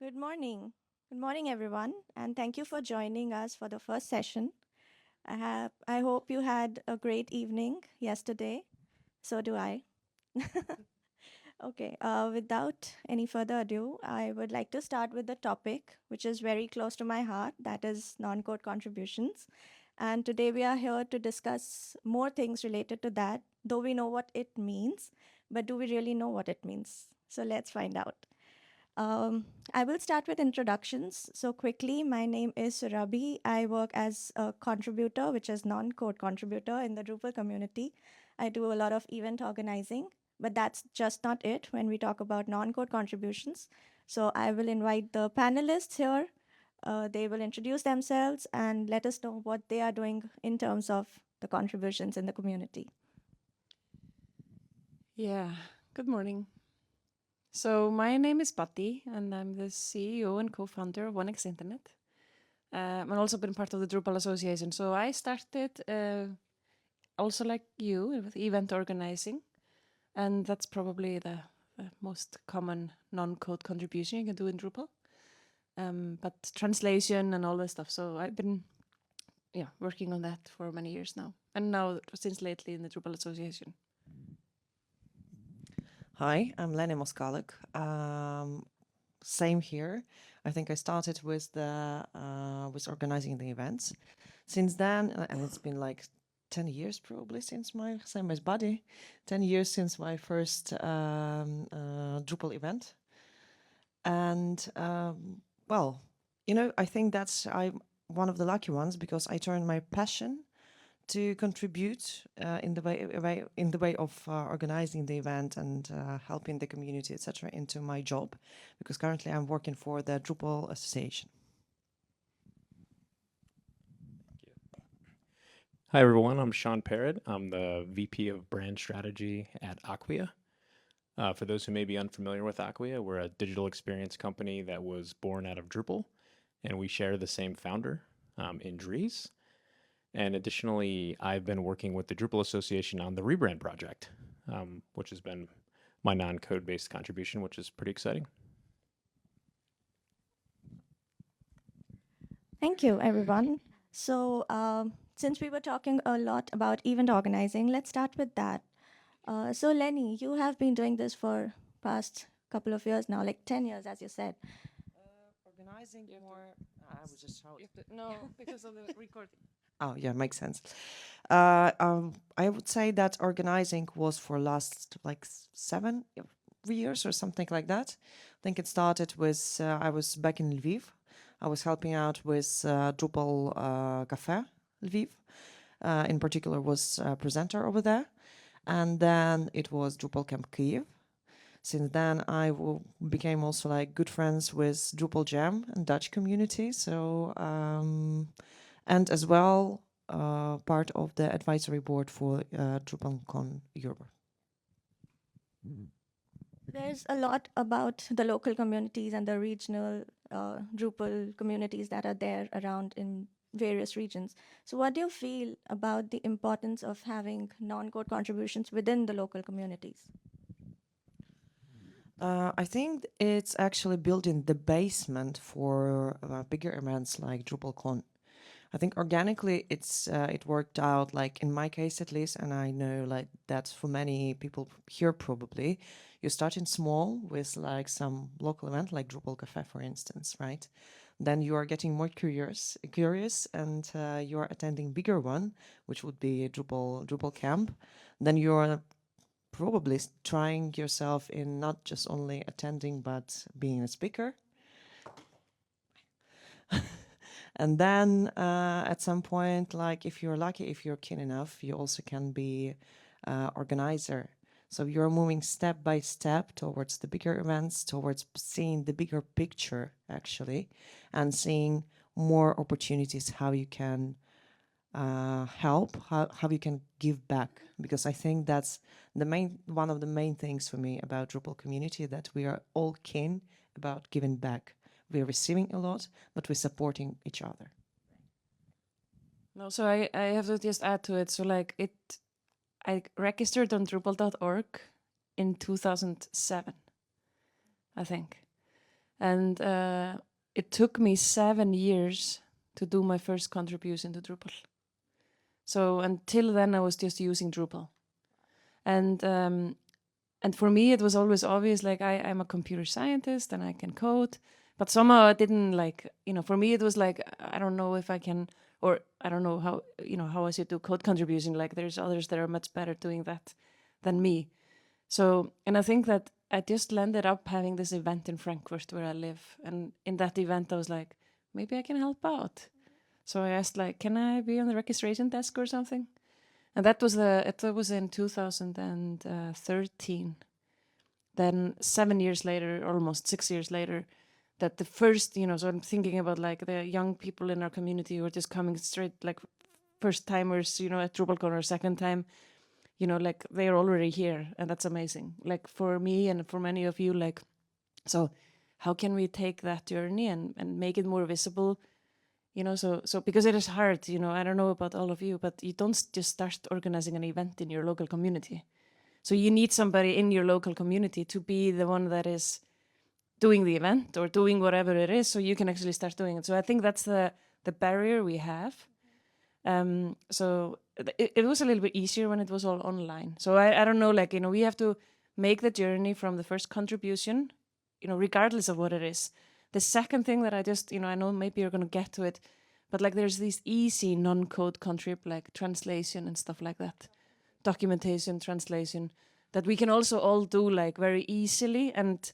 Good morning. Good morning, everyone, and thank you for joining us for the first session. I hope you had a great evening yesterday. So do I. Okay, without any further ado, I would like to start with the topic, which is very close to my heart, that is non-code contributions. And today we are here to discuss more things related to that, though we know what it means, but do we really know what it means? So let's find out. I will start with introductions. So quickly, my name is Surabhi. I work as a contributor, which is non-code contributor in the Drupal community. I do a lot of event organizing, but that's just not it when we talk about non-code contributions. So I will invite the panelists here. They will introduce themselves and let us know what they are doing in terms of the contributions in the community. Yeah, good morning. So my name is Patti, and I'm the CEO and co-founder of OneX Internet. I've also been part of the Drupal Association. So I started also like you with event organizing, and that's probably the most common non-code contribution you can do in Drupal. But translation and all that stuff. So I've been working on that for many years now, and now since lately in the Drupal Association. Hi, I'm Lenny Moskaluk. Same here. I think I started with organizing the events. Since then, and it's been like 10 years probably since same as Buddy, 10 years since my first Drupal event. And well, I think I'm one of the lucky ones because I turned my passion to contribute in the way of organizing the event and helping the community, etc., into my job, because currently I'm working for the Drupal Association. Hi, everyone. I'm Sean Parrott. I'm the VP of Brand Strategy at Acquia. For those who may be unfamiliar with Acquia, we're a digital experience company that was born out of Drupal, and we share the same founder in Dries. And additionally, I've been working with the Drupal Association on the rebrand project, which has been my non-code-based contribution, which is pretty exciting. Thank you, everyone. So since we were talking a lot about event organizing, let's start with that. So Lenny, you have been doing this for past couple of years now, like 10 years, as you said. Organizing more. I was just No, because of the recording. Oh, yeah, makes sense. I would say that organizing was for last like 7 years or something like that. I think it started with I was back in Lviv. I was helping out with Drupal Cafe Lviv. In particular, was a presenter over there, and then it was Drupal Camp Kyiv. Since then, I became also like good friends with Drupal Jam and Dutch community. So and as well part of the advisory board for DrupalCon Europe. There's a lot about the local communities and the regional Drupal communities that are there around in various regions. So what do you feel about the importance of having non-code contributions within the local communities? I think it's actually building the basement for bigger events like DrupalCon. I think organically it worked out, like in my case at least, and I know like that's for many people here probably. You're starting small with like some local event like Drupal Cafe, for instance, right? Then you are getting more curious, and you are attending bigger one, which would be a Drupal Camp. Then you are probably trying yourself in not just only attending but being a speaker. And then at some point, like if you're lucky, if you're keen enough, you also can be organizer. So you're moving step by step towards the bigger events, towards seeing the bigger picture actually, and seeing more opportunities how you can help, how you can give back. Because I think that's one of the main things for me about Drupal community, that we are all keen about giving back. We're receiving a lot, but we're supporting each other. No, so I have to just add to it. So like I registered on Drupal.org in 2007, I think. And it took me 7 years to do my first contribution to Drupal. So until then, I was just using Drupal. And for me, it was always obvious, like I'm a computer scientist and I can code, but somehow I didn't for me, it was like, I don't know if I can, or I don't know how I should do code contribution. Like there's others that are much better doing that than me. So, and I think that I just landed up having this event in Frankfurt where I live. And in that event, I was like, maybe I can help out. So I asked, like, can I be on the registration desk or something? And that was in 2013. Then 7 years later, almost 6 years later, that the first, so I'm thinking about like the young people in our community who are just coming straight, like first timers, at DrupalCon or second time, like they're already here, and that's amazing. Like for me and for many of you, like, so how can we take that journey and make it more visible? So because it is hard, I don't know about all of you, but you don't just start organizing an event in your local community. So you need somebody in your local community to be the one that is doing the event or doing whatever it is, so you can actually start doing it. So I think that's the barrier we have. So it was a little bit easier when it was all online. So I don't know, like, we have to make the journey from the first contribution, regardless of what it is. The second thing that I just, I know maybe you're going to get to it, but like there's these easy non-code contrib, like translation and stuff like that, documentation, translation, that we can also all do like very easily. And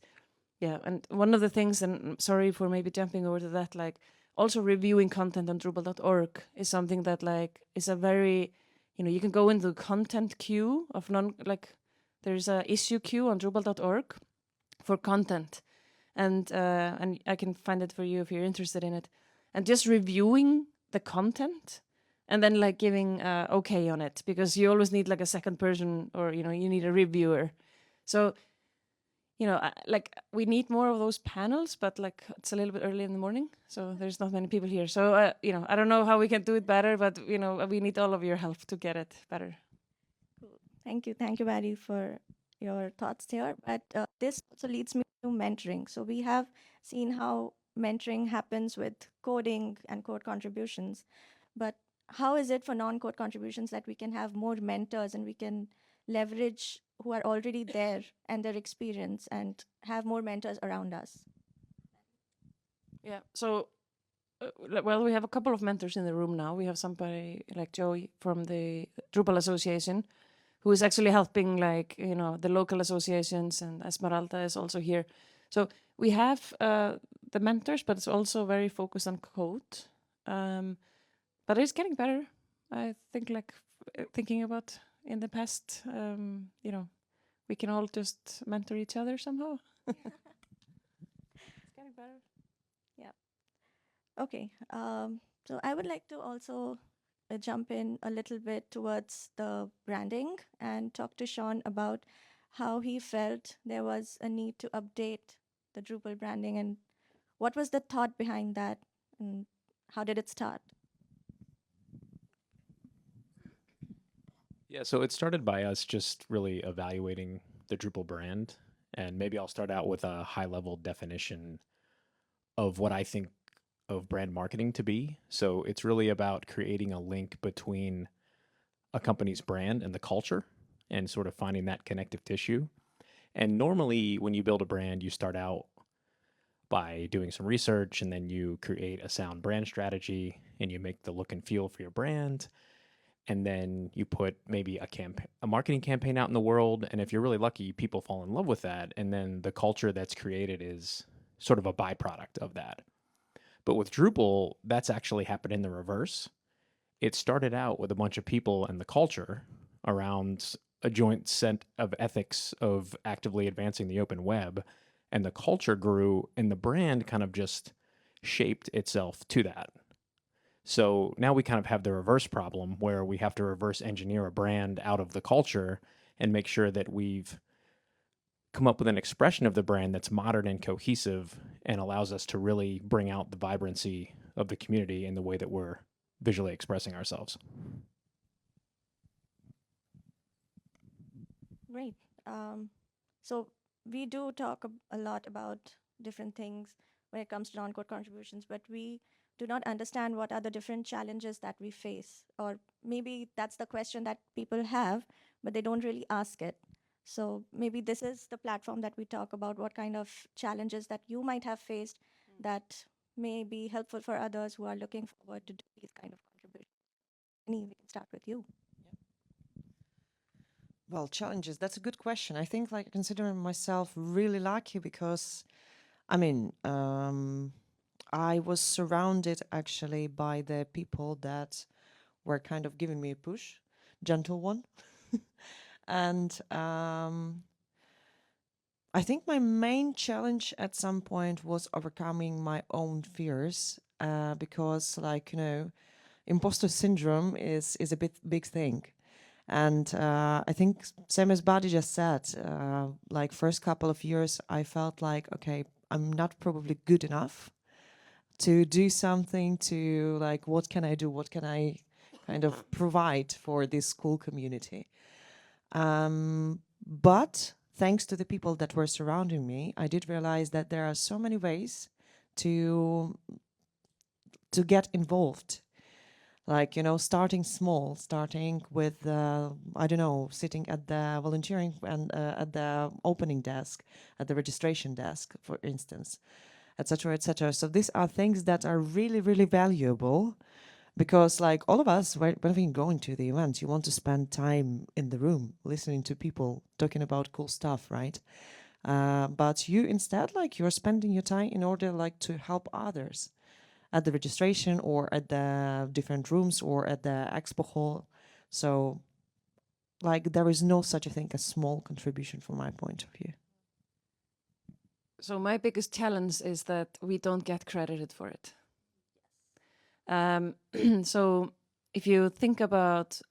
yeah, and one of the things, and sorry for maybe jumping over to that, like also reviewing content on Drupal.org is something that like is a very, you can go into the content queue of there's a issue queue on Drupal.org for content. And I can find it for you if you're interested in it. And just reviewing the content and then like giving okay on it, because you always need like a second person, or, you need a reviewer. So, like we need more of those panels, but like it's a little bit early in the morning, so there's not many people here. So, I don't know how we can do it better, but, we need all of your help to get it better. Cool. Thank you, Barry, for your thoughts here. But this also leads me to mentoring. So we have seen how mentoring happens with coding and code contributions, but how is it for non-code contributions that we can have more mentors and we can leverage who are already there and their experience and have more mentors around us? Yeah. So, well, we have a couple of mentors in the room now. We have somebody like Joey from the Drupal Association, who is actually helping, like, the local associations, and Esmeralda is also here. So we have the mentors, but it's also very focused on code. But it's getting better. I think, like, thinking about in the past, we can all just mentor each other somehow. It's getting better. Yeah. Okay. So I would like to also jump in a little bit towards the branding and talk to Sean about how he felt there was a need to update the Drupal branding and what was the thought behind that and how did it start? Yeah, so it started by us just really evaluating the Drupal brand. And maybe I'll start out with a high level definition of what I think of brand marketing to be. So it's really about creating a link between a company's brand and the culture and sort of finding that connective tissue. And normally, when you build a brand, you start out by doing some research and then you create a sound brand strategy and you make the look and feel for your brand. And then you put maybe a marketing campaign out in the world. And if you're really lucky, people fall in love with that. And then the culture that's created is sort of a byproduct of that. But with Drupal, that's actually happened in the reverse. It started out with a bunch of people and the culture around a joint set of ethics of actively advancing the open web. And the culture grew, and the brand kind of just shaped itself to that. So now we kind of have the reverse problem where we have to reverse engineer a brand out of the culture and make sure that we've come up with an expression of the brand that's modern and cohesive and allows us to really bring out the vibrancy of the community in the way that we're visually expressing ourselves. Great. So we do talk a lot about different things when it comes to non-code contributions, but we do not understand what are the different challenges that we face. Or maybe that's the question that people have, but they don't really ask it. So maybe this is the platform that we talk about what kind of challenges that you might have faced that may be helpful for others who are looking forward to do these kind of contributions. Annie, we can start with you. Well, challenges, that's a good question. I think like considering myself really lucky because I mean, I was surrounded actually by the people that were kind of giving me a push, gentle one. And I think my main challenge at some point was overcoming my own fears because, like, imposter syndrome is a big thing. And I think, same as Buddy just said, like first couple of years, I felt like, okay, I'm not probably good enough to do something to like, what can I do? What can I kind of provide for this school community? But thanks to the people that were surrounding me, I did realize that there are so many ways to get involved. Like, starting small, starting with, I don't know, sitting at the volunteering and at the opening desk, at the registration desk, for instance, etc., etc. So these are things that are really, really valuable because, like, all of us, when we go into the event, you want to spend time in the room listening to people talking about cool stuff, right? But you instead, like, you're spending your time in order, like, to help others at the registration or at the different rooms or at the expo hall. So, like, there is no such a thing as small contribution from my point of view. So my biggest challenge is that we don't get credited for it. So if you think about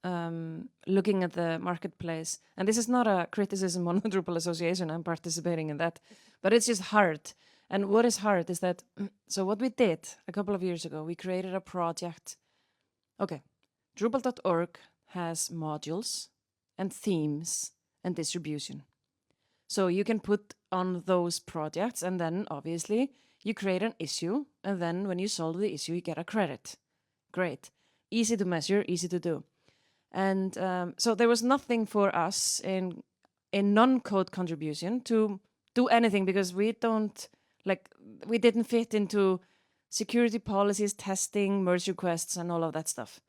looking at the marketplace, and this is not a criticism on the Drupal Association, I'm participating in that, but it's just hard. And what is hard is that, so what we did a couple of years ago, we created a project. Okay, Drupal.org has modules and themes and distribution. So you can put on those projects and then obviously you create an issue, and then when you solve the issue, you get a credit. Great. Easy to measure, easy to do. And so there was nothing for us in non-code contribution to do anything because we didn't fit into security policies, testing, merge requests, and all of that stuff.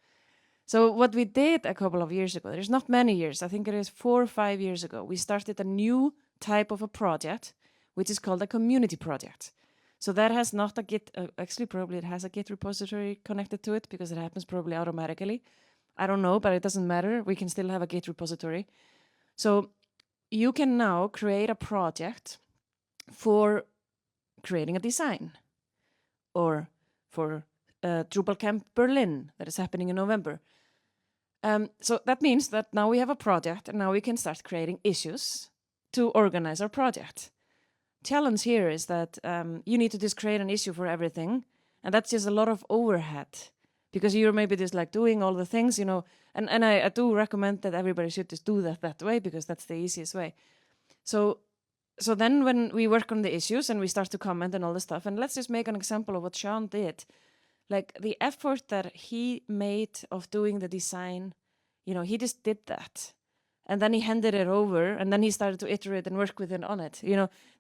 So what we did a couple of years ago, there's not many years, I think it is 4 or 5 years ago, we started a new type of a project, which is called a community project. So that has not a Git, actually probably it has a Git repository connected to it because it happens probably automatically. I don't know, but it doesn't matter. We can still have a Git repository. So you can now create a project for creating a design or for Drupal Camp Berlin that is happening in November. So that means that now we have a project and now we can start creating issues to organize our project. Challenge here is that you need to just create an issue for everything, and that's just a lot of overhead because you're maybe just like doing all the things, and I do recommend that everybody should just do that way because that's the easiest way. So then when we work on the issues and we start to comment and all the stuff, and let's just make an example of what Sean did, like the effort that he made of doing the design, he just did that. And then he handed it over, and then he started to iterate and work with it on it.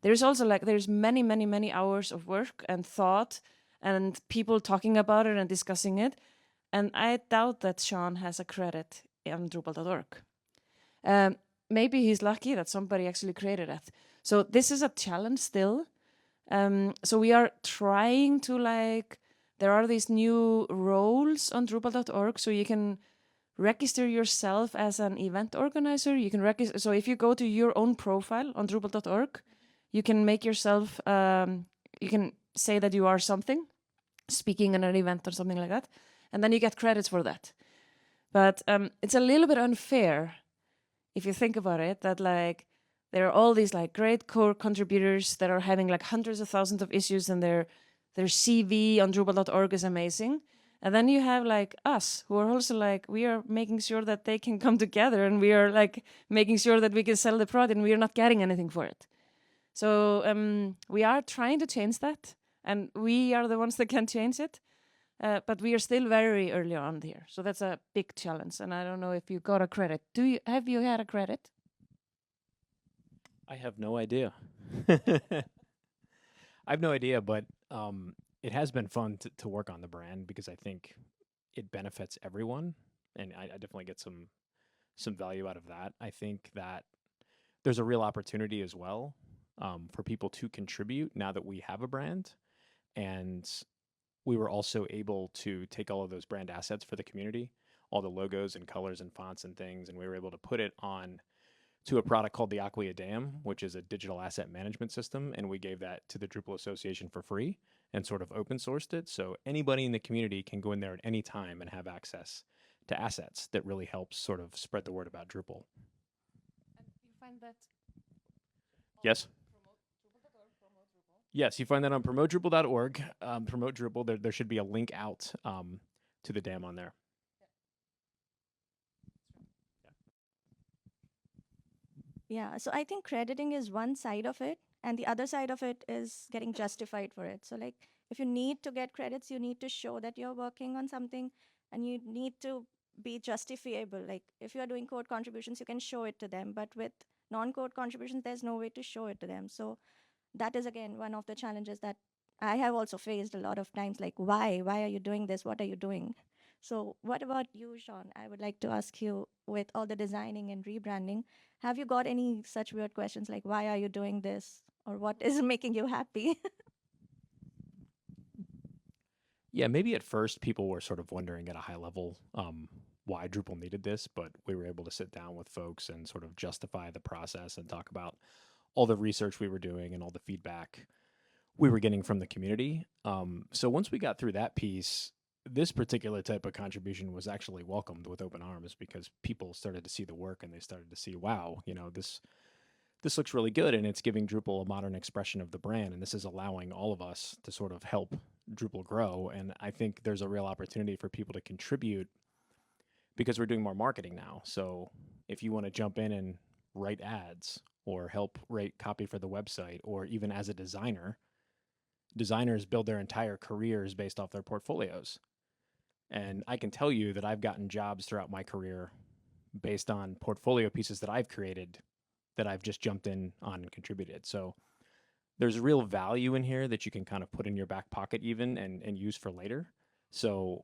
There's also there's many, many, many hours of work and thought and people talking about it and discussing it. And I doubt that Sean has a credit on Drupal.org. Maybe he's lucky that somebody actually created it. So this is a challenge still. So we are trying to there are these new roles on Drupal.org, so you can register yourself as an event organizer. You can register. So if you go to your own profile on Drupal.org, you can make yourself. You can say that you are something, speaking at an event or something like that, and then you get credits for that. But it's a little bit unfair if you think about it. That there are all these great core contributors that are having hundreds of thousands of issues, and their CV on Drupal.org is amazing. And then you have us who are also we are making sure that they can come together, and we are making sure that we can sell the product, and we are not getting anything for it. So we are trying to change that, and we are the ones that can change it. But we are still very early on here, so that's a big challenge. And I don't know if you got a credit. Have you had a credit? I have no idea. I have no idea, but it has been fun to work on the brand because I think it benefits everyone, and I definitely get some value out of that. I think that there's a real opportunity as well for people to contribute now that we have a brand, and we were also able to take all of those brand assets for the community, all the logos and colors and fonts and things, and we were able to put it on to a product called the Acquia Dam, which is a digital asset management system. And we gave that to the Drupal Association for free and sort of open sourced it. So anybody in the community can go in there at any time and have access to assets that really helps sort of spread the word about Drupal. And you find that Yes. Yes, you find that on promotedrupal.org. Promote Drupal. There should be a link out to the dam on there. Yeah, so I think crediting is one side of it, and the other side of it is getting justified for it. So, like, if you need to get credits, you need to show that you're working on something, and you need to be justifiable. Like, if you're doing code contributions, you can show it to them, but with non-code contributions, there's no way to show it to them. So, that is again one of the challenges that I have also faced a lot of times. Like, why are you doing this? What are you doing? So, what about you, Sean? I would like to ask you, with all the designing and rebranding, have you got any such weird questions like, why are you doing this? Or what is making you happy? Yeah, maybe at first people were sort of wondering at a high level why Drupal needed this, but we were able to sit down with folks and sort of justify the process and talk about all the research we were doing and all the feedback we were getting from the community. So once we got through that piece, this particular type of contribution was actually welcomed with open arms because people started to see the work and they started to see, wow, this looks really good and it's giving Drupal a modern expression of the brand, and this is allowing all of us to sort of help Drupal grow. And I think there's a real opportunity for people to contribute because we're doing more marketing now. So if you want to jump in and write ads or help write copy for the website, or even as a designer, designers build their entire careers based off their portfolios. And I can tell you that I've gotten jobs throughout my career based on portfolio pieces that I've created that I've just jumped in on and contributed. So there's real value in here that you can kind of put in your back pocket even and use for later. So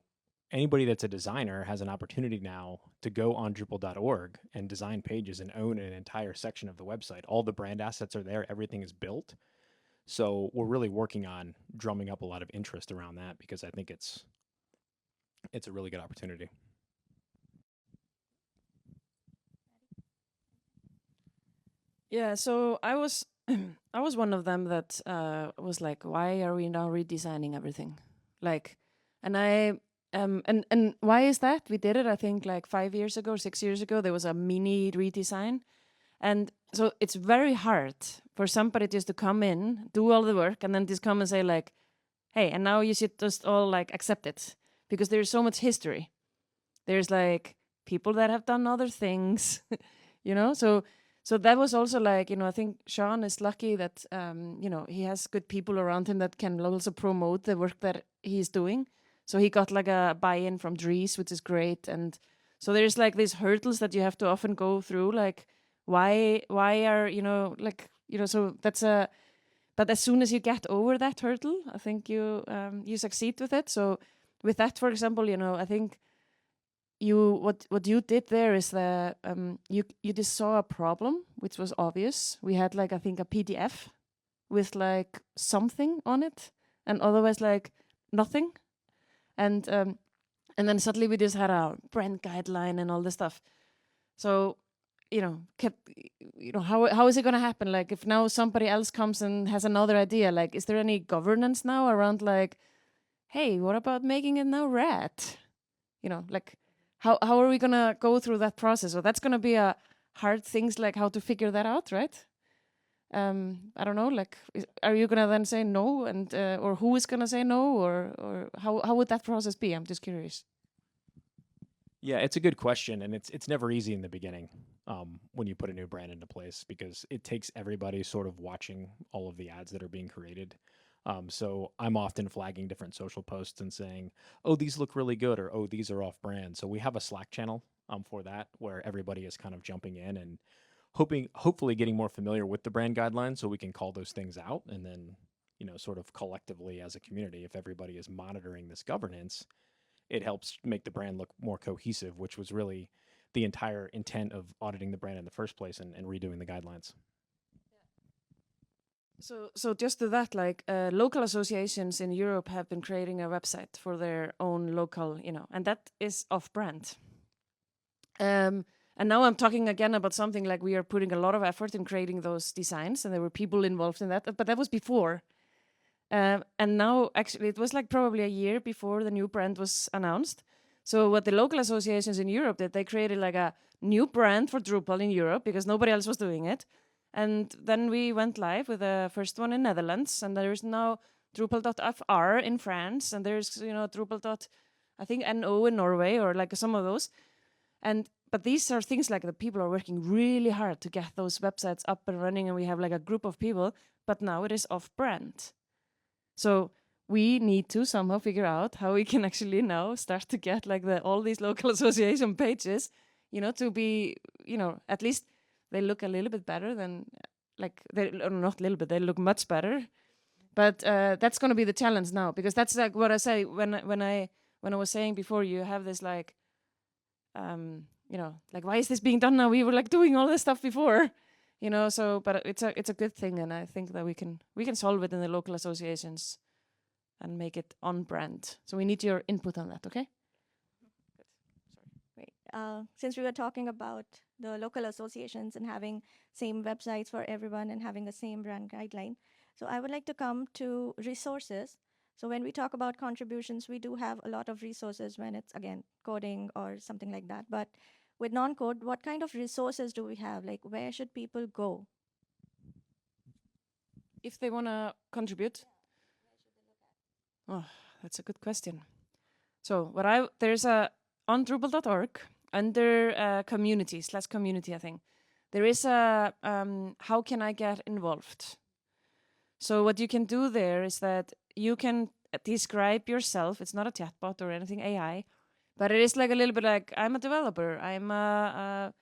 anybody that's a designer has an opportunity now to go on Drupal.org and design pages and own an entire section of the website. All the brand assets are there. Everything is built. So we're really working on drumming up a lot of interest around that because I think it's a really good opportunity. Yeah, so I was I was one of them that was like, why are we now redesigning everything? Like, and I and why is that? We did it, I think, like 5 years ago, 6 years ago. There was a mini redesign, and so it's very hard for somebody just to come in, do all the work, and then just come and say like, hey, and now you should just all like accept it because there's so much history. There's like people that have done other things, you know. So that was also like, you know, I think Sean is lucky that you know, he has good people around him that can also promote the work that he's doing. So he got like a buy-in from Dries, which is great. And so there's like these hurdles that you have to often go through, like why are, you know, like, you know, so that's a, but as soon as you get over that hurdle, I think you you succeed with it. So with that, for example, you know, I think what you did there is that you just saw a problem which was obvious. We had like, I think, a PDF with like something on it, and otherwise like nothing, and then suddenly we just had a brand guideline and all this stuff. So you know, how is it going to happen? Like, if now somebody else comes and has another idea, like, is there any governance now around like, hey, what about making it now red? You know, like, how are we gonna go through that process? So that's gonna be a hard things, like how to figure that out, right? I don't know, like, are you gonna then say no, and or who is gonna say no, or how would that process be? I'm just curious. Yeah, it's a good question, and it's never easy in the beginning. when you put a new brand into place, because it takes everybody sort of watching all of the ads that are being created. So I'm often flagging different social posts and saying, "Oh, these look really good," or "Oh, these are off brand." So we have a Slack channel for that, where everybody is kind of jumping in and hopefully getting more familiar with the brand guidelines, so we can call those things out, and then sort of collectively as a community, if everybody is monitoring this governance, it helps make the brand look more cohesive, which was really the entire intent of auditing the brand in the first place, and redoing the guidelines. So just to that, like local associations in Europe have been creating a website for their own local, and that is off-brand. And now I'm talking again about something like we are putting a lot of effort in creating those designs, and there were people involved in that, but that was before. And now, actually, it was like probably a year before the new brand was announced. So what the local associations in Europe did, they created like a new brand for Drupal in Europe because nobody else was doing it. And then we went live with the first one in Netherlands, and there's now Drupal.fr in France, and there's Drupal. I think NO in Norway, or like some of those. But these are things like the people are working really hard to get those websites up and running, and we have like a group of people, but now it is off-brand. So we need to somehow figure out how we can actually now start to get like all these local association pages, to be, at least they look a little bit better than or not a little bit, they look much better. But that's going to be the challenge now, because that's like what I say when I was saying before, you have this like, like, why is this being done now? We were like doing all this stuff before. So but it's a good thing, and I think that we can solve it in the local associations and make it on brand. So we need your input on that, okay? Great. Since we were talking about the local associations and having same websites for everyone and having the same brand guideline, so I would like to come to resources. So when we talk about contributions, we do have a lot of resources when it's, again, coding or something like that. But with non-code, what kind of resources do we have? Like, where should people go? If they want to contribute? Oh, that's a good question. So there's on Drupal.org, under community/community, I think, there is a how can I get involved? So what you can do there is that you can describe yourself. It's not a chatbot or anything AI, but it is like a little bit like, I'm a developer, I'm an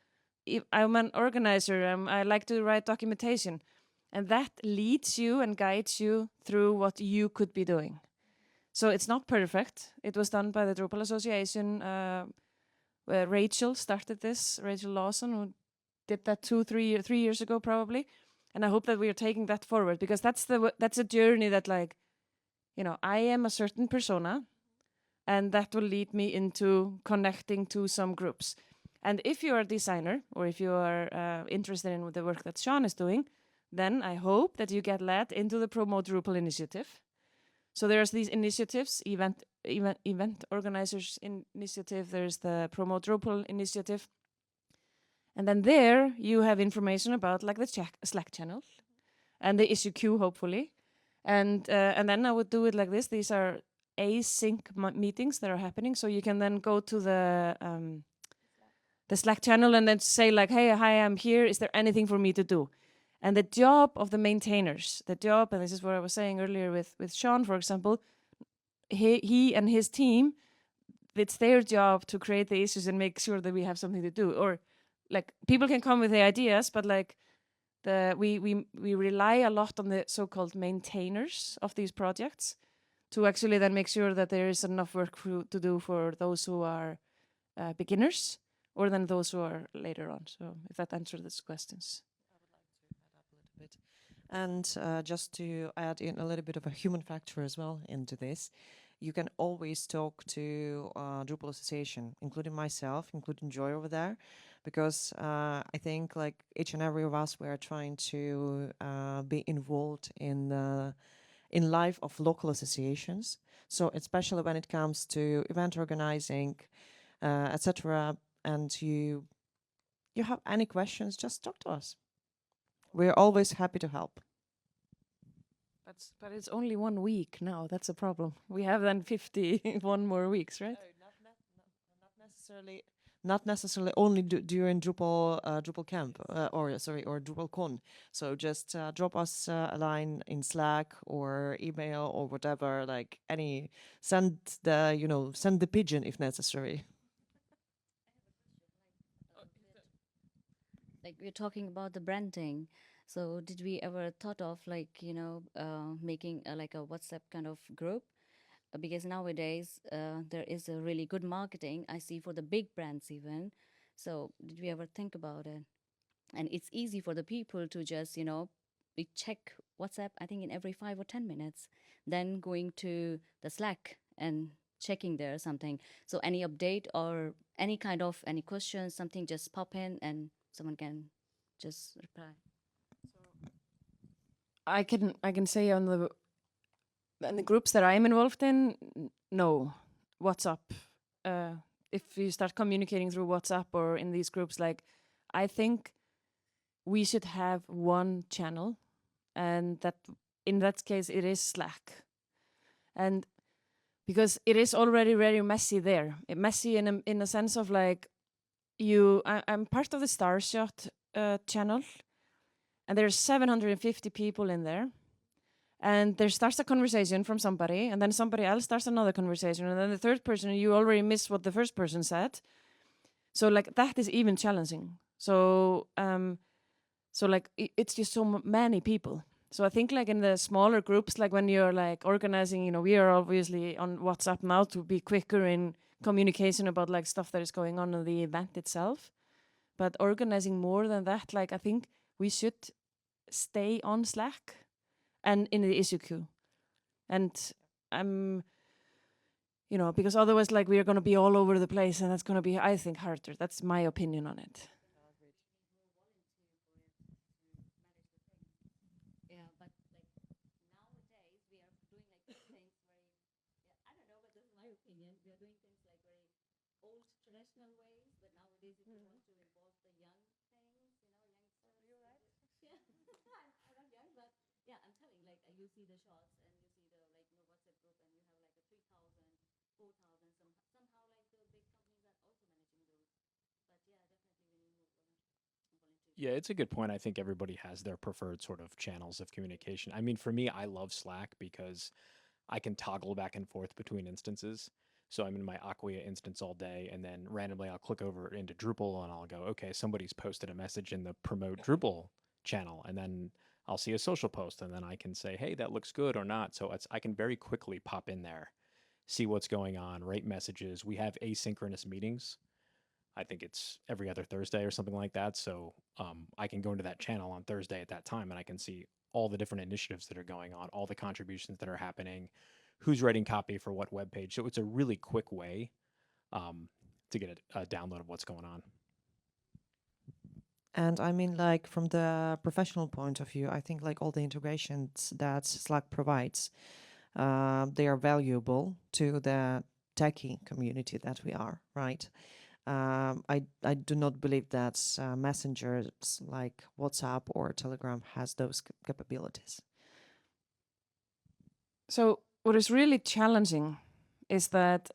organizer, I like to write documentation. And that leads you and guides you through what you could be doing. So it's not perfect. It was done by the Drupal Association. Where Rachel started this, Rachel Lawson, who did that 3 years ago probably. And I hope that we are taking that forward, because that's a journey that, like, I am a certain persona, and that will lead me into connecting to some groups. And if you are a designer, or if you are interested in the work that Sean is doing, then I hope that you get led into the Promote Drupal initiative. So there's these initiatives, event organizers initiative, there's the Promote Drupal initiative. And then there you have information about like the Slack channel and the issue queue, hopefully. And then I would do it like this. These are async meetings that are happening. So you can then go to the Slack channel and then say like, hey, hi, I'm here. Is there anything for me to do? And the job of the maintainers, and this is what I was saying earlier with Sean, for example, he and his team, it's their job to create the issues and make sure that we have something to do. Or like, people can come with the ideas, but like we rely a lot on the so-called maintainers of these projects to actually then make sure that there is enough work to do for those who are beginners, or then those who are later on. So if that answers these questions. And just to add in a little bit of a human factor as well into this, you can always talk to Drupal Association, including myself, including Joy over there, because I think like each and every of us, we are trying to be involved in life of local associations. So especially when it comes to event organizing, etc. And you have any questions, just talk to us. We're always happy to help. But it's only 1 week now. That's a problem. We have then 51 more weeks, right? Not necessarily. not necessarily only during Drupal camp or DrupalCon. So just drop us a line in Slack or email or whatever, like send the pigeon if necessary. Like we're talking about the branding. So did we ever thought of making like a WhatsApp kind of group? Because nowadays there is a really good marketing I see for the big brands even. So did we ever think about it? And it's easy for the people to just we check WhatsApp I think in every 5 or 10 minutes, then going to the Slack and checking there something. So any update or any questions, something just pop in and someone can just reply. I can say on the groups that I'm involved in, no, WhatsApp. If you start communicating through WhatsApp or in these groups, like I think we should have one channel, and that in that case it is Slack, and because it is already very messy there, messy in a sense of like I'm part of the Starshot channel, and there's 750 people in there. And there starts a conversation from somebody, and then somebody else starts another conversation, and then the third person, you already missed what the first person said. So like that is even challenging. So it's just so many people. So I think like in the smaller groups, like when you're like organizing, we are obviously on WhatsApp now to be quicker in communication about like stuff that is going on in the event itself. But organizing more than that, like I think we should stay on Slack and in the issue queue. And I'm, because otherwise like we are going to be all over the place, and that's going to be, I think, harder. That's my opinion on it. Yeah, but like nowadays we are doing like things very, I don't know, but this is my opinion. We are doing things like very old traditional ways, but nowadays if you want to involve the young things, youngsters. You're right. Yeah, I'm not young, but yeah, I'm telling like you see the shots and you see the WhatsApp group and you have like a 3,000, 4,000. Somehow like the big companies are also managing those. But yeah, definitely we need more volunteer. Yeah, it's a good point. I think everybody has their preferred sort of channels of communication. I mean, for me, I love Slack because I can toggle back and forth between instances. So I'm in my Acquia instance all day, and then randomly I'll click over into Drupal and I'll go, okay, somebody's posted a message in the promote Drupal channel, and then I'll see a social post, and then I can say, hey, that looks good or not. So I can very quickly pop in there, see what's going on, write messages. We have asynchronous meetings. I think it's every other Thursday or something like that. So I can go into that channel on Thursday at that time, and I can see all the different initiatives that are going on, all the contributions that are happening, who's writing copy for what web page. So it's a really quick way to get a download of what's going on. And I mean, like from the professional point of view, I think like all the integrations that Slack provides, they are valuable to the techie community that we are, right? I do not believe that messengers like WhatsApp or Telegram has those capabilities. So what is really challenging is that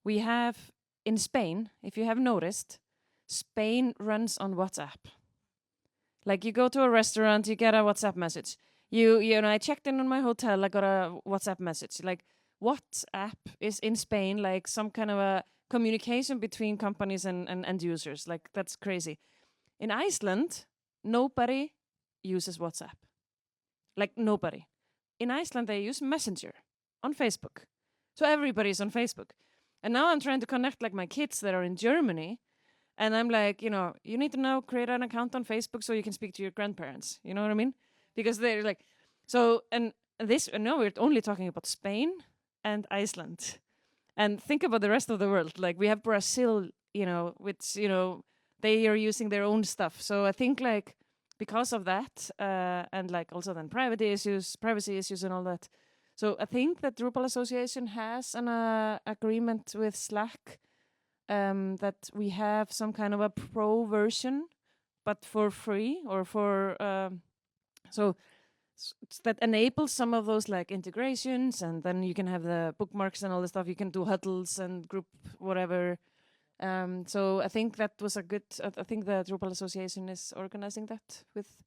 we have in Spain, if you have noticed, Spain runs on WhatsApp. Like you go to a restaurant, you get a WhatsApp message. I checked in on my hotel, I got a WhatsApp message. Like WhatsApp is in Spain like some kind of a communication between companies and end users. Like that's crazy. In Iceland, nobody uses WhatsApp. Like nobody. In Iceland, they use Messenger on Facebook. So everybody's on Facebook. And now I'm trying to connect like my kids that are in Germany. And I'm like, you need to now create an account on Facebook so you can speak to your grandparents. You know what I mean? Because they're like, so, and no, we're only talking about Spain and Iceland. And think about the rest of the world. Like we have Brazil, which, they are using their own stuff. So I think like because of that, and like also then privacy issues and all that. So I think that Drupal Association has an agreement with Slack that we have some kind of a pro version, but for free or for so that enables some of those like integrations, and then you can have the bookmarks and all the stuff. You can do huddles and group whatever. So I think that was a good. I think the Drupal Association is organizing that with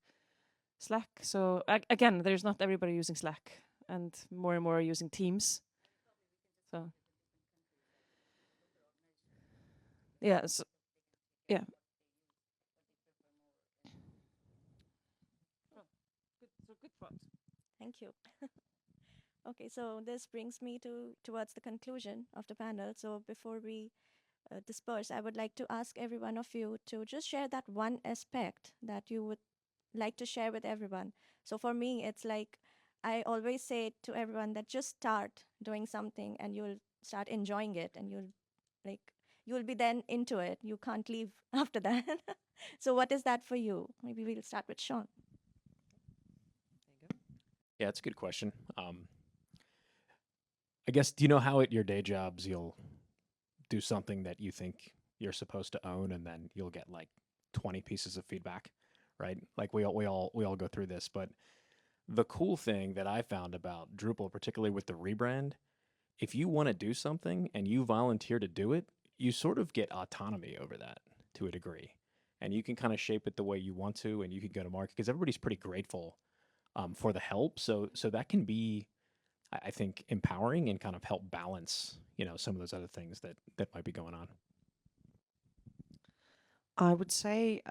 Slack. So again, there's not everybody using Slack, and more are using Teams. So yeah, yeah. Good thought. Thank you. Okay, so this brings me towards the conclusion of the panel. So before we disperse, I would like to ask every one of you to just share that one aspect that you would like to share with everyone. So for me, it's like I always say to everyone that just start doing something and you'll start enjoying it and like you'll be then into it. You can't leave after that. So what is that for you? Maybe we'll start with Sean. Yeah, it's a good question. I guess, do you know how at your day jobs you'll do something that you think you're supposed to own, and then you'll get like 20 pieces of feedback, right? Like we all go through this, but the cool thing that I found about Drupal, particularly with the rebrand, if you want to do something and you volunteer to do it, you sort of get autonomy over that to a degree. And you can kind of shape it the way you want to, and you can go to market because everybody's pretty grateful for the help. So that can be, I think, empowering and kind of help balance, some of those other things that might be going on. I would say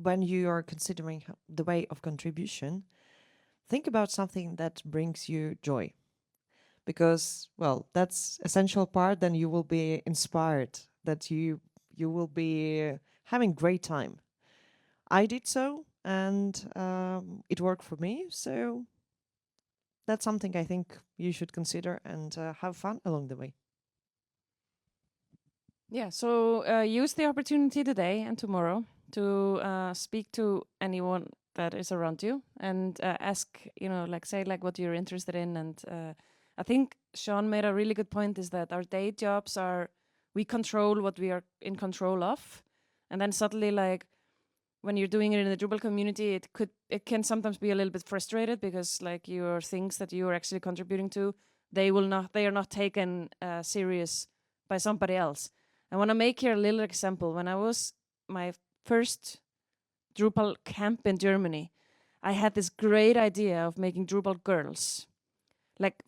when you are considering the way of contribution, think about something that brings you joy. Because, well, that's essential part. Then you will be inspired. That you will be having great time. I did so, and it worked for me. So that's something I think you should consider and have fun along the way. Yeah, so use the opportunity today and tomorrow to speak to anyone that is around you and ask, say what you're interested in. And I think Sean made a really good point, is that our day jobs we control what we are in control of. And then suddenly, when you're doing it in the Drupal community, it can sometimes be a little bit frustrated because your things that you are actually contributing to, they are not taken serious by somebody else. I want to make here a little example. When I was my first Drupal camp in Germany, I had this great idea of making Drupal girls,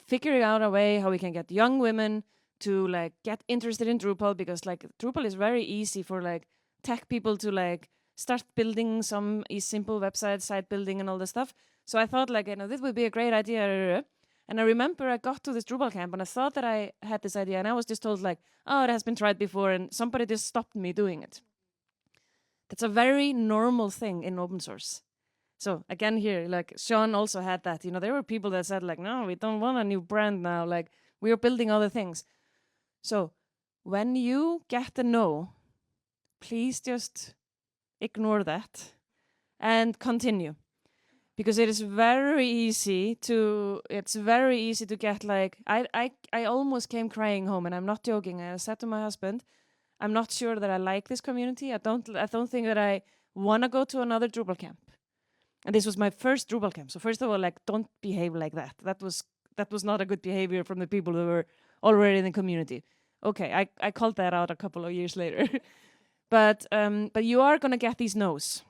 figuring out a way how we can get young women to get interested in Drupal, because Drupal is very easy for tech people to start building some simple website, site building and all this stuff. So I thought this would be a great idea. And I remember I got to this Drupal camp and I thought that I had this idea, and I was just told oh, it has been tried before, and somebody just stopped me doing it. That's a very normal thing in open source. So again here, Sean also had that, there were people that said no, we don't want a new brand now. We are building other things. So when you get the no, please just ignore that and continue. Because it is very easy to get I almost came crying home, and I'm not joking. I said to my husband, I'm not sure that I like this community. I don't think that I want to go to another Drupal camp. And this was my first Drupal camp. So first of all, don't behave like that. That was not a good behavior from the people who were already in the community. Okay, I called that out a couple of years later. But you are gonna get these no's.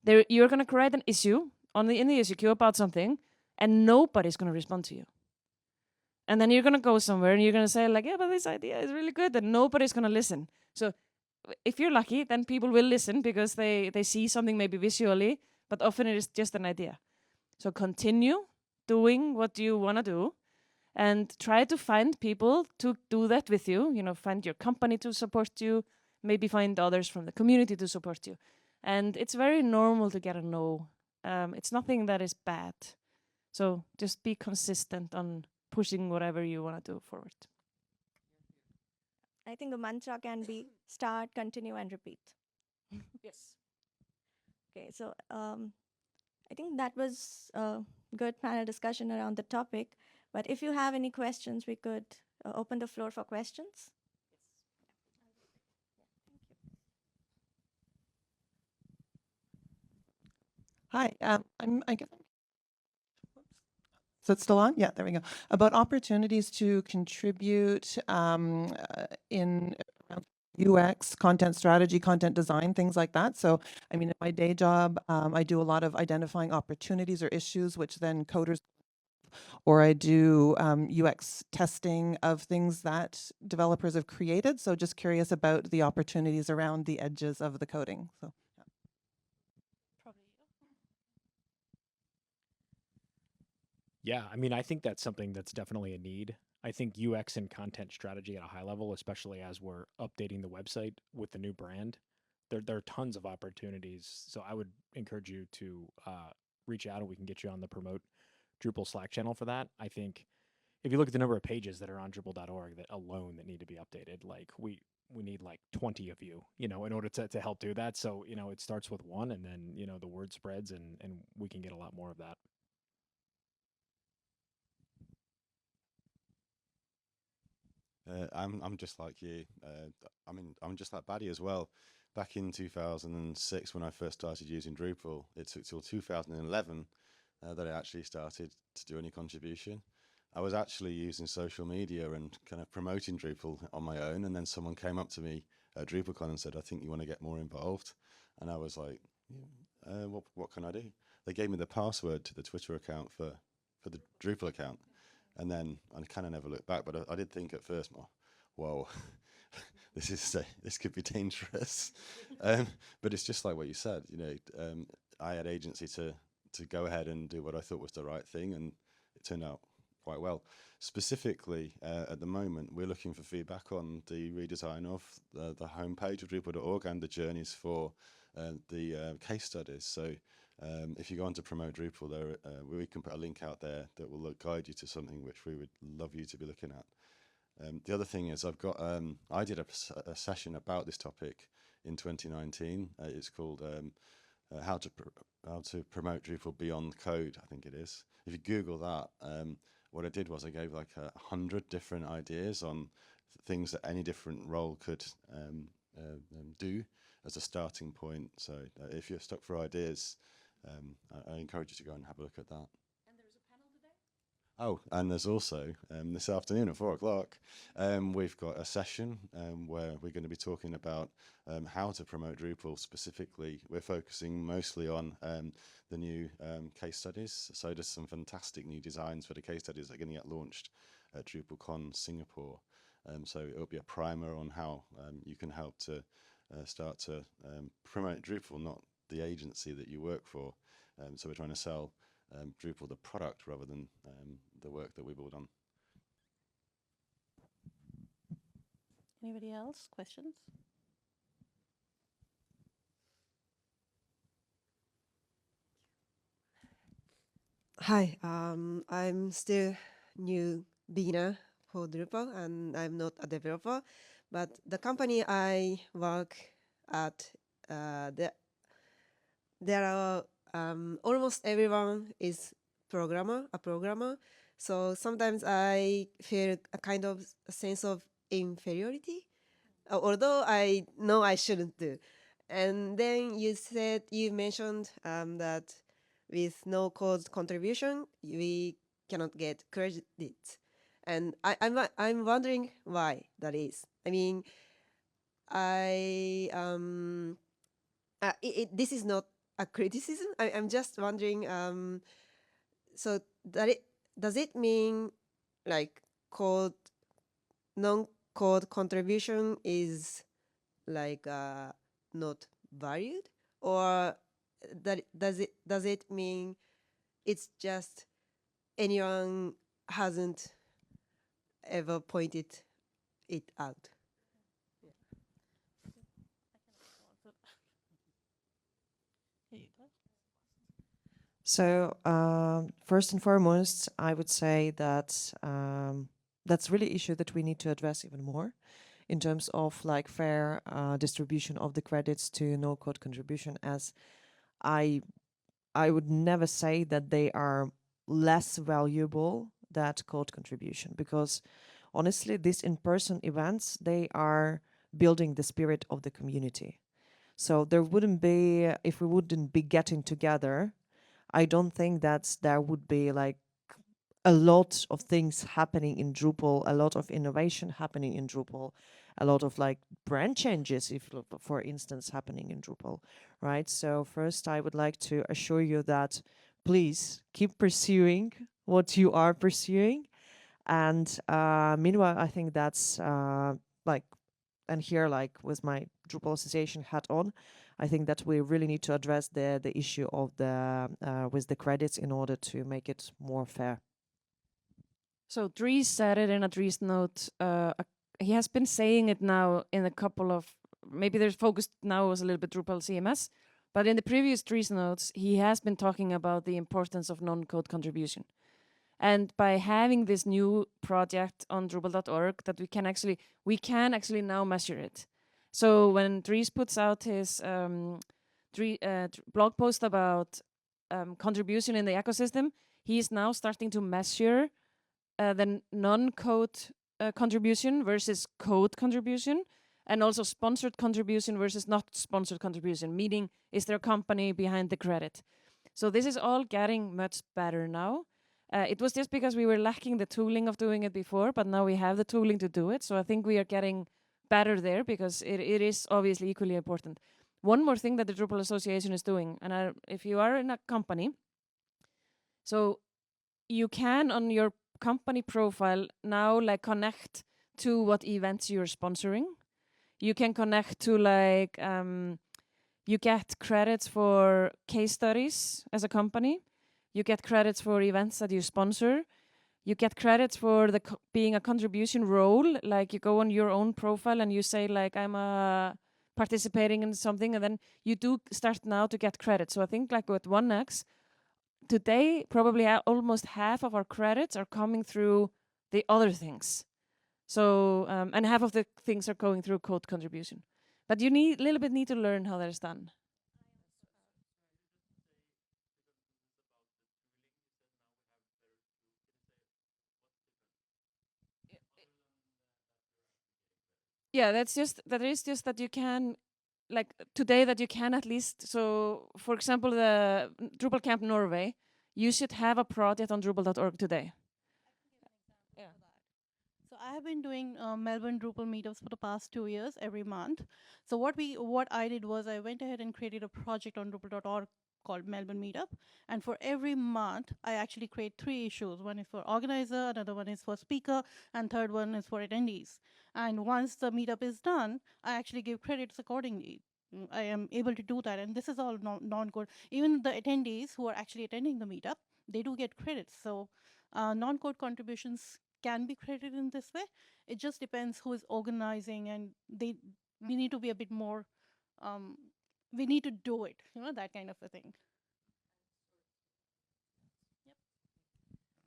You're gonna create an issue in the issue queue about something, and nobody's gonna respond to you. And then you're gonna go somewhere and you're gonna say yeah, but this idea is really good, and nobody's gonna listen. So if you're lucky, then people will listen because they see something maybe visually, but often it is just an idea. So continue doing what you want to do and try to find people to do that with you. Find your company to support you, maybe find others from the community to support you. And it's very normal to get a no. It's nothing that is bad. So just be consistent on pushing whatever you want to do forward. I think the mantra can be start, continue, and repeat. Yes. Okay, so I think that was a good panel discussion around the topic. But if you have any questions, we could open the floor for questions. Hi, I guess. So it's still on? Yeah, there we go. About opportunities to contribute in UX, content strategy, content design, things like that. So, I mean, in my day job, I do a lot of identifying opportunities or issues, which then coders, or I do UX testing of things that developers have created. So just curious about the opportunities around the edges of the coding. So. Yeah, I mean, I think that's something that's definitely a need. I think UX and content strategy at a high level, especially as we're updating the website with the new brand, there are tons of opportunities. So I would encourage you to reach out and we can get you on the Promote Drupal Slack channel for that. I think if you look at the number of pages that are on Drupal.org that alone that need to be updated, like we need like 20 of you, in order to help do that. So, it starts with one and then, the word spreads and we can get a lot more of that. I'm just like you. I'm just like Baddy as well. Back in 2006, when I first started using Drupal, it took till 2011 that I actually started to do any contribution. I was actually using social media and kind of promoting Drupal on my own, and then someone came up to me at DrupalCon and said, "I think you want to get more involved." And I was like, "What can I do?" They gave me the password to the Twitter account for the Drupal account. And then I kind of never looked back, but I did think at first, whoa, this could be dangerous. But it's just like what you said, I had agency to go ahead and do what I thought was the right thing, and it turned out quite well. Specifically, at the moment, we're looking for feedback on the redesign of the homepage of Drupal.org and the journeys for the case studies. So if you go on to Promote Drupal, there we can put a link out there that will guide you to something which we would love you to be looking at. The other thing is I did a session about this topic in 2019. It's called how to promote Drupal beyond code, I think it is. If you Google that, what I did was I gave like 100 different ideas on things that any different role could do as a starting point. So if you're stuck for ideas, I encourage you to go and have a look at that. And there's a panel today? Oh, and there's also this afternoon at 4:00, we've got a session where we're going to be talking about how to promote Drupal. Specifically, we're focusing mostly on the new case studies. So there's some fantastic new designs for the case studies that are going to get launched at DrupalCon Singapore. So it'll be a primer on how you can help to start to promote Drupal, not the agency that you work for. So we're trying to sell Drupal the product rather than the work that we've all done. Anybody else? Questions? Hi, I'm still new beginner for Drupal and I'm not a developer, but the company I work at, there are almost everyone is a programmer. So sometimes I feel a kind of a sense of inferiority, although I know I shouldn't do. And then you mentioned that with no code contribution, we cannot get credit. And I'm wondering why that is. I mean, this is not a criticism. I'm just wondering. So does it mean like non-code contribution is like not valued, or does it mean it's just anyone hasn't ever pointed it out? So first and foremost, I would say that that's really an issue that we need to address even more in terms of like fair distribution of the credits to no code contribution, as I would never say that they are less valuable than code contribution, because honestly, these in-person events, they are building the spirit of the community. So there wouldn't be, if we wouldn't be getting together, I don't think that there would be like a lot of things happening in Drupal, a lot of innovation happening in Drupal, a lot of like brand changes, if for instance, happening in Drupal, right? So first, I would like to assure you that please keep pursuing what you are pursuing, and meanwhile, I think that's like, and here, like with my Drupal Association hat on, I think that we really need to address the issue of the with the credits in order to make it more fair. So Dries said it in a Dries note. He has been saying it now in a couple of, maybe there's focused now was a little bit Drupal CMS, but in the previous Dries notes, he has been talking about the importance of non-code contribution. And by having this new project on Drupal.org, that we can actually now measure it. So when Dries puts out his blog post about contribution in the ecosystem, he is now starting to measure the non-code contribution versus code contribution, and also sponsored contribution versus not sponsored contribution, meaning is there a company behind the credit? So this is all getting much better now. It was just because we were lacking the tooling of doing it before, but now we have the tooling to do it. So I think we are getting better there because it is obviously equally important. One more thing that the Drupal Association is doing, and if you are in a company, so you can on your company profile now like connect to what events you're sponsoring. You can connect to like you get credits for case studies as a company. You get credits for events that you sponsor. You get credits for being a contribution role. Like you go on your own profile and you say like I'm participating in something, and then you do start now to get credits. So I think like with 1x, today probably almost half of our credits are coming through the other things. So and half of the things are going through code contribution. But you need a little bit need to learn how that is done. Yeah, that is just that you can, like today that you can at least, so for example the Drupal Camp Norway, you should have a project on Drupal.org today. Yeah. So I have been doing Melbourne Drupal meetups for the past 2 years, every month. So what I did was I went ahead and created a project on Drupal.org called Melbourne Meetup. And for every month, I actually create 3 issues. One is for organizer, another one is for speaker, and third one is for attendees. And once the meetup is done, I actually give credits accordingly. I am able to do that, and this is all non-code. Even the attendees who are actually attending the meetup, they do get credits. So non-code contributions can be credited in this way. It just depends who is organizing, and we need to be a bit more. We need to do it, that kind of a thing.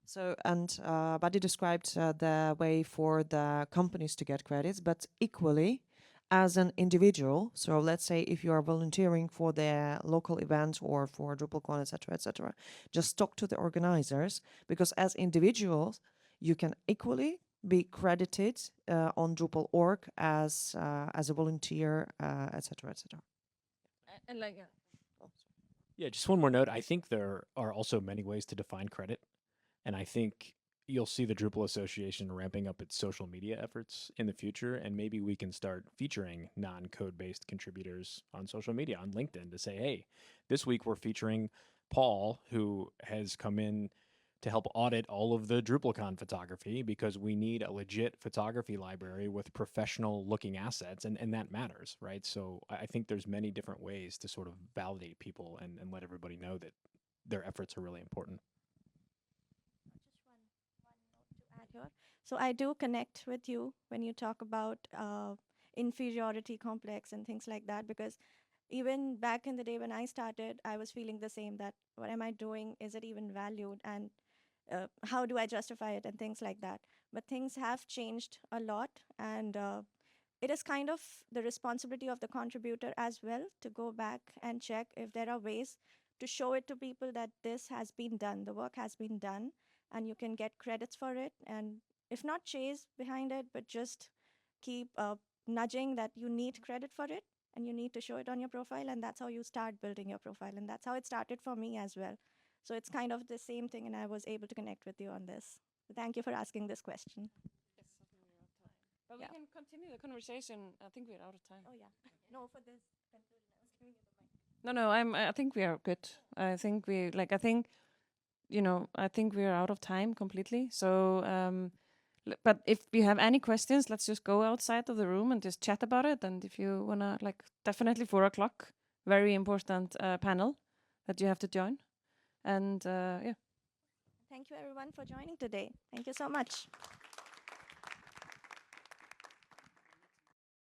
So, and Buddy described the way for the companies to get credits, but equally as an individual. So let's say if you are volunteering for the local event or for DrupalCon, etc., just talk to the organizers, because as individuals, you can equally be credited on Drupal.org as a volunteer, etc. And like Yeah, just one more note. I think there are also many ways to define credit. And I think you'll see the Drupal Association ramping up its social media efforts in the future. And maybe we can start featuring non-code based contributors on social media, on LinkedIn, to say, hey, this week we're featuring Paul, who has come in to help audit all of the DrupalCon photography because we need a legit photography library with professional looking assets, and that matters, right? So I think there's many different ways to sort of validate people and let everybody know that their efforts are really important. Just one note to add here. So I do connect with you when you talk about inferiority complex and things like that, because even back in the day when I started, I was feeling the same, that what am I doing? Is it even valued? And how do I justify it and things like that? But things have changed a lot, and it is kind of the responsibility of the contributor as well to go back and check if there are ways to show it to people that this has been done, the work has been done, and you can get credits for it. And if not chase behind it, but just keep nudging that you need credit for it and you need to show it on your profile. And that's how you start building your profile. And that's how it started for me as well. So it's kind of the same thing, and I was able to connect with you on this. So thank you for asking this question. Yes, I think we're out of time. But Yeah. we can continue the conversation. I think we're out of time. Oh yeah. No, for this conclusion, I was giving you the mic. No, I think we are good. I think we like. I think, I think we are out of time completely. So, but if you have any questions, let's just go outside of the room and just chat about it. And if you wanna, like, definitely 4 o'clock, very important panel that you have to join. And yeah. Thank you everyone for joining today. Thank you so much.